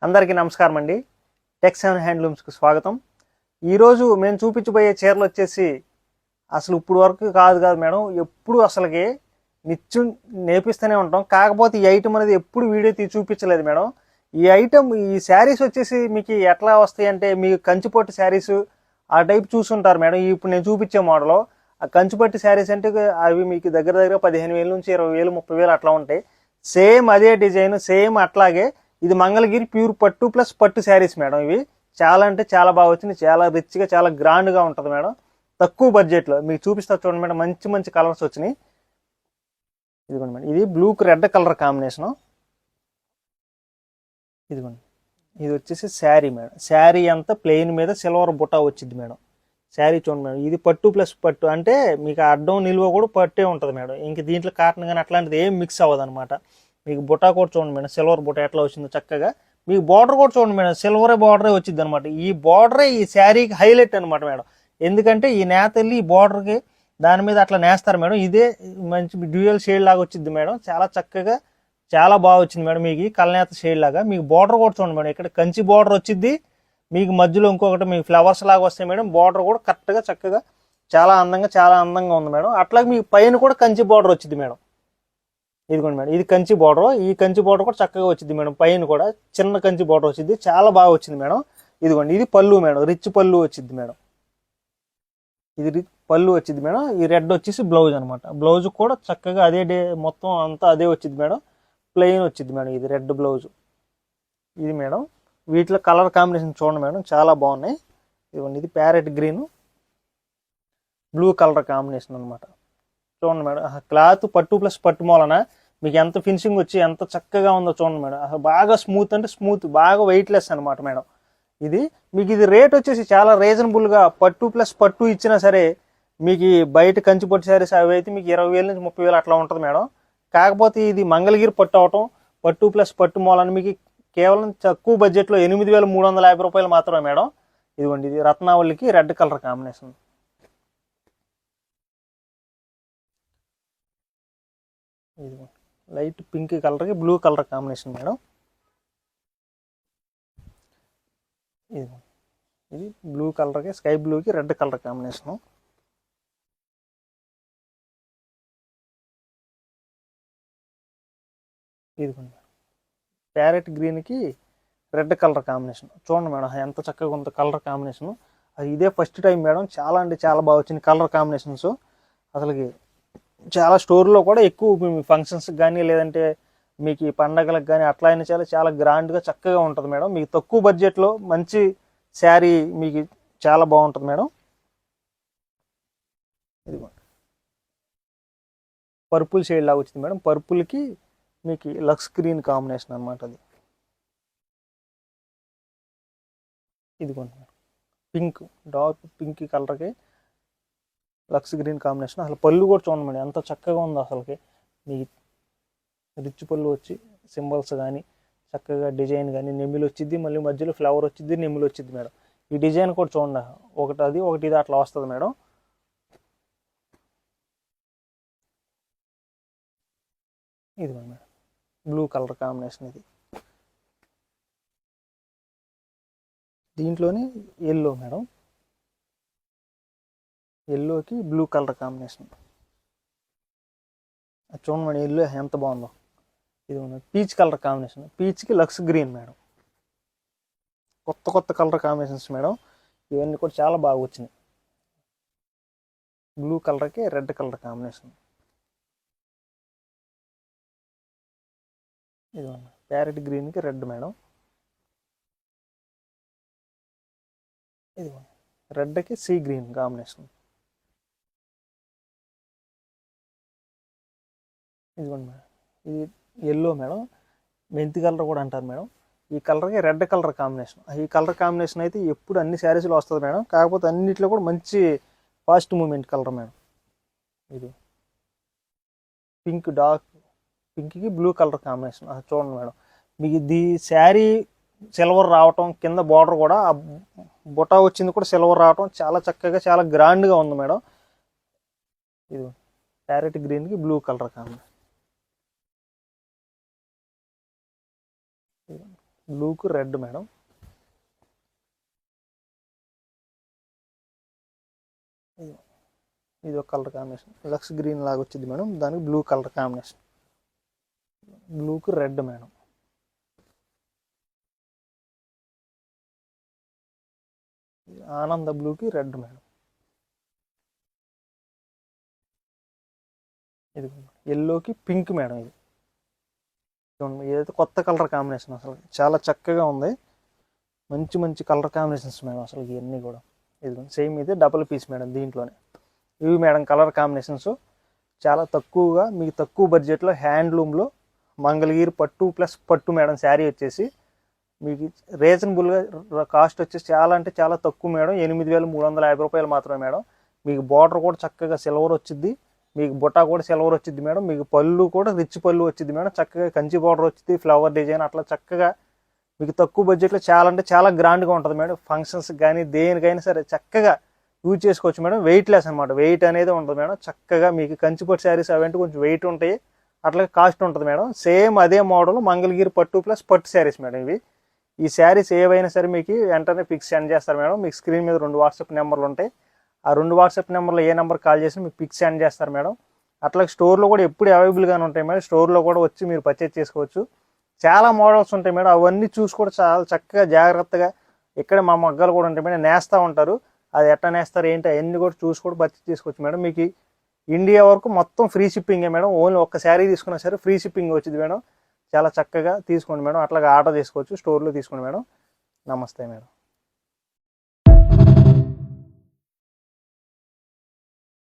అందరికీ నమస్కారం అండి. టెక్స్ అండ్ హ్యాండ్లూమ్స్కి స్వాగతం. ఈరోజు మేము చూపించబోయే చీరలు వచ్చేసి అసలు ఇప్పుడు వరకు కాదు మేడం, ఎప్పుడు అసలుకి నిత్యం నేపిస్తూనే ఉంటాం. కాకపోతే ఈ ఐటమ్ అనేది ఎప్పుడు వీడియో తీసి చూపించలేదు మేడం. ఈ శారీస్ వచ్చేసి మీకు ఎట్లా వస్తాయి అంటే, మీకు కంచిపట్టు శారీస్ ఆ టైప్ చూసుంటారు మేడం. ఇప్పుడు నేను చూపించే మోడల్ ఆ కంచిపట్టు శారీస్ అంటే అవి మీకు దగ్గర దగ్గర 15,000 నుంచి 20,000 30,000 అట్లా ఉంటాయి. సేమ్ అదే డిజైన్, సేమ్ అట్లాగే ఇది మంగళగిరి ప్యూర్ పట్టు ప్లస్ పట్టు శారీస్ మేడం. ఇవి చాలా అంటే చాలా బాగా వచ్చింది, చాలా రిచ్గా చాలా గ్రాండ్గా ఉంటుంది మేడం. తక్కువ బడ్జెట్లో మీకు చూపిస్తా చూడండి మేడం. మంచి మంచి కలర్స్ వచ్చినాయి. ఇదిగోండి మేడం, ఇది బ్లూకి రెడ్ కలర్ కాంబినేషను. ఇదిగోండి, ఇది వచ్చేసి శారీ మేడం. శారీ అంతా ప్లెయిన్ మీద సిల్వర్ బుటా వచ్చింది మేడం. శారీ చూడండి మేడం, ఇది పట్టు ప్లస్ పట్టు అంటే మీకు అడ్డం నిలువ కూడా పట్టే ఉంటుంది మేడం. ఇంక దీంట్లో కాటన్ కానీ అట్లాంటిది ఏం మిక్స్ అవ్వదు అనమాట. మీకు బుటా కూడా చూడండి మేడం, సిల్వర్ బుటా ఎట్లా వచ్చిందో చక్కగా. మీకు బార్డర్ కూడా చూడండి మేడం, సిల్వరే బార్డరే వచ్చింది అనమాట. ఈ బార్డరే ఈ శారీకి హైలైట్ అనమాట మేడం. ఎందుకంటే ఈ నేతల్లి ఈ బార్డర్కి దాని మీద అట్లా నేస్తారు మేడం. ఇదే మంచి డ్యూయల్ షేడ్ లాగా వచ్చింది మేడం. చాలా చక్కగా చాలా బాగా వచ్చింది మేడం. మీకు కలనేత షేడ్ లాగా మీకు బార్డర్ కూడా చూడండి మేడం. ఇక్కడ కంచి బార్డర్ వచ్చింది, మీకు మధ్యలో ఇంకొకటి మీకు ఫ్లవర్స్ లాగా వస్తాయి మేడం. బార్డర్ కూడా కరెక్ట్గా చక్కగా చాలా అందంగా ఉంది మేడం. అట్లాగే మీకు పైన కూడా కంచి బార్డర్ వచ్చింది మేడం. ఇదిగోండి మేడం, ఇది కంచి బార్డర్. ఈ కంచి బార్డర్ కూడా చక్కగా వచ్చింది మేడం. పైన కూడా చిన్న కంచి బార్డర్ వచ్చింది, చాలా బాగా వచ్చింది మేడం. ఇదిగోండి, ఇది పళ్ళు మేడం, రిచ్ పళ్ళు వచ్చింది మేడం. ఇది పళ్ళు వచ్చింది మేడం. ఈ రెడ్ వచ్చేసి బ్లౌజ్ అనమాట. బ్లౌజ్ కూడా చక్కగా అదే మొత్తం అంతా అదే వచ్చింది మేడం. ప్లెయిన్ వచ్చింది మేడం. ఇది రెడ్ బ్లౌజ్. ఇది మేడం, వీటిలో కలర్ కాంబినేషన్ చూడండి మేడం, చాలా బాగున్నాయి. ఇదిగోండి, ఇది parrot green blue colour combination అనమాట. చూడండి మేడం, క్లాత్ పట్టు ప్లస్ పట్టు మూలన మీకు ఎంత ఫినిషింగ్ వచ్చి ఎంత చక్కగా ఉందో చూడండి మేడం. అసలు బాగా స్మూత్ అంటే స్మూత్, బాగా వెయిట్లెస్ అనమాట మేడం. ఇది మీకు ఇది రేట్ వచ్చేసి చాలా రీజనబుల్గా పట్టు ప్లస్ పట్టు ఇచ్చినా సరే మీకు బయట కంచి పట్టు శారీస్ అవి అయితే మీకు 20,000 నుంచి 30,000 అట్లా ఉంటుంది మేడం. కాకపోతే ఇది మంగళగిరి పట్టు అవటం, పట్టు ప్లస్ పట్టు మూలని మీకు కేవలం తక్కువ బడ్జెట్లో 8,350 రూపాయలు మాత్రమే మేడం. ఇదిగోండి, ఇది రత్నావళికి రెడ్ కలర్ కాంబినేషన్. ఇది లైట్ పింక్ కలర్కి బ్లూ కలర్ కాంబినేషన్ మేడం. ఇది బ్లూ కలర్కి స్కై బ్లూకి రెడ్ కలర్ కాంబినేషను. ఇదిగోండి, ప్యారెట్ గ్రీన్కి రెడ్ కలర్ కాంబినేషన్. చూడండి మేడం, ఎంత చక్కగా ఉందో కలర్ కాంబినేషన్. అది ఇదే ఫస్ట్ టైం మేడం. చాలా అంటే చాలా బాగా వచ్చింది కలర్ కాంబినేషన్స్. అసలుకి చాలా స్టోర్లో కూడా ఎక్కువ ఫంక్షన్స్కి కానీ లేదంటే మీకు ఈ పండగలకు కానీ అట్లా అయినా చాలా గ్రాండ్గా చక్కగా ఉంటుంది మేడం. మీకు తక్కువ బడ్జెట్లో మంచి శారీ మీకు చాలా బాగుంటుంది మేడం. ఇదిగోండి, పర్పుల్ షేడ్ లాగా వచ్చింది మేడం. పర్పుల్కి మీకు లక్స్ గ్రీన్ కాంబినేషన్ అనమాట. అది ఇదిగోండి మేడం, పింక్ డార్క్ పింక్ కలర్కి లక్స్ గ్రీన్ కాంబినేషన్. అసలు పళ్ళు కూడా చూడండి మేడం, ఎంత చక్కగా ఉందో అసలుకి. మీ రిచ్ పళ్ళు వచ్చి సింబల్స్ కానీ చక్కగా డిజైన్ కానీ నెమ్మిలు వచ్చింది, మళ్ళీ మధ్యలో ఫ్లవర్ వచ్చింది, నెమ్మిలు వచ్చింది మేడం. ఈ డిజైన్ కూడా చూడండి, ఒకటి అది ఒకటి ఇది అట్లా వస్తుంది మేడం. ఇది మేడం, బ్లూ కలర్ కాంబినేషన్. ఇది దీంట్లోనే ఎల్లో మేడం, ఎల్లోకి బ్లూ కలర్ కాంబినేషన్. చూడండి మేడం, ఎల్లో ఎంత బాగుందో. ఇది పీచ్ కలర్ కాంబినేషన్, పీచ్కి లక్స్ గ్రీన్ మేడం. కొత్త కలర్ కాంబినేషన్స్ మేడం. ఇవన్నీ కూడా చాలా బాగా వచ్చినాయి. బ్లూ కలర్కి రెడ్ కలర్ కాంబినేషన్. ఇది ప్యారెట్ గ్రీన్కి రెడ్ మేడం. ఇది రెడ్కి సీ గ్రీన్ కాంబినేషన్. ఇదిగోండి మేడం, ఇది ఎల్లో మేడం, మెంతి కలర్ కూడా అంటారు మేడం. ఈ కలర్కి రెడ్ కలర్ కాంబినేషన్. ఈ కలర్ కాంబినేషన్ అయితే ఎప్పుడు అన్ని శారీస్లో వస్తుంది మేడం. కాకపోతే అన్నింటిలో కూడా మంచి ఫాస్ట్ మూమెంట్ కలర్ మేడం. ఇది పింక్ డార్క్ పింక్కి బ్లూ కలర్ కాంబినేషన్. చూడండి మేడం, మీకు ఇది శారీ సిల్వర్ రావటం, కింద బార్డర్ కూడా బుటా వచ్చింది కూడా సిల్వర్ రావటం చాలా చక్కగా చాలా గ్రాండ్గా ఉంది మేడం. ఇది ప్యారెట్ గ్రీన్కి బ్లూ కలర్ కాంబినేషన్. బ్లూకు రెడ్ మేడం. ఇది ఒక కలర్ కాంబినేషన్, లక్స్ గ్రీన్ లాగా వచ్చింది మేడం, దానికి బ్లూ కలర్ కాంబినేషన్. బ్లూకు రెడ్ మేడం. ఆనంద బ్లూకి రెడ్ మేడం. ఇది ఎల్లోకి పింక్ మేడం. ఇది ఏదైతే కొత్త కలర్ కాంబినేషన్, అసలు చాలా చక్కగా ఉంది. మంచి మంచి కలర్ కాంబినేషన్స్ మేడం అసలు ఇవన్నీ కూడా. ఇది సేమ్ ఇది డబుల్ పీస్ మేడం. దీంట్లోనే ఇవి మేడం కలర్ కాంబినేషన్స్ చాలా తక్కువగా మీకు తక్కువ బడ్జెట్లో హ్యాండ్లూమ్లో మంగళగిరి పట్టు ప్లస్ పట్టు మేడం. శారీ వచ్చేసి మీకు రీజనబుల్గా కాస్ట్ వచ్చేసి చాలా అంటే చాలా తక్కువ మేడం. 8,350 రూపాయలు మాత్రమే మేడం. మీకు బార్డర్ కూడా చక్కగా సిల్వర్ వచ్చింది, మీకు బుట్ట కూడా సిల్వర్ వచ్చింది మేడం. మీకు పళ్ళు కూడా రిచ్ పళ్ళు వచ్చింది మేడం. చక్కగా కంచి బార్డర్ వచ్చింది, ఫ్లవర్ డిజైన్ అట్లా చక్కగా మీకు తక్కువ బడ్జెట్లో చాలా అంటే చాలా గ్రాండ్గా ఉంటుంది మేడం. ఫంక్షన్స్ కానీ దేనికైనా సరే చక్కగా యూజ్ చేసుకోవచ్చు మేడం. వెయిట్ లెస్ అనమాట, వెయిట్ అనేది ఉంటుంది మేడం. చక్కగా మీకు కంచిపట్టు శారీస్ అవంటే కొంచెం వెయిట్ ఉంటాయి, అట్లాగే కాస్ట్ ఉంటుంది మేడం. సేమ్ అదే మోడల్ మంగళగిరి పట్టు ప్లస్ పట్టు శారీస్ మేడం ఇవి. ఈ శారీస్ ఏవైనా సరే మీకు వెంటనే పిక్స్ సెండ్ చేస్తారు మేడం. మీకు స్క్రీన్ మీద 2 వాట్సాప్ నెంబర్లు ఉంటాయి. ఆ 2 వాట్సాప్ నెంబర్లో ఏ నెంబర్ కాల్ చేసి మీకు పిక్స్ సెండ్ చేస్తారు మేడం. అట్లాగే స్టోర్లో కూడా ఎప్పుడు అవైలబుల్గానే ఉంటాయి మేడం. స్టోర్లో కూడా వచ్చి మీరు పర్చేజ్ చేసుకోవచ్చు. చాలా మోడల్స్ ఉంటాయి మేడం. అవన్నీ చూసి కూడా చాలా చక్కగా జాగ్రత్తగా ఇక్కడ మా మగ్గాలు కూడా ఉంటాయి మేడం. నేస్తూ ఉంటారు, అది ఎట్లా నేస్తారు ఏంటి అవన్నీ కూడా చూసి కూడా పర్చేజ్ చేసుకోవచ్చు మేడం. మీకు ఇండియా వరకు మొత్తం ఫ్రీ షిప్పింగే మేడం. ఓన్లీ ఒక్క శారీ తీసుకున్నా సరే ఫ్రీ షిప్పింగ్ వచ్చింది మేడం. చాలా చక్కగా తీసుకోండి మేడం. అట్లాగే ఆర్డర్ చేసుకోవచ్చు, స్టోర్లో తీసుకోండి మేడం. నమస్తే మేడం.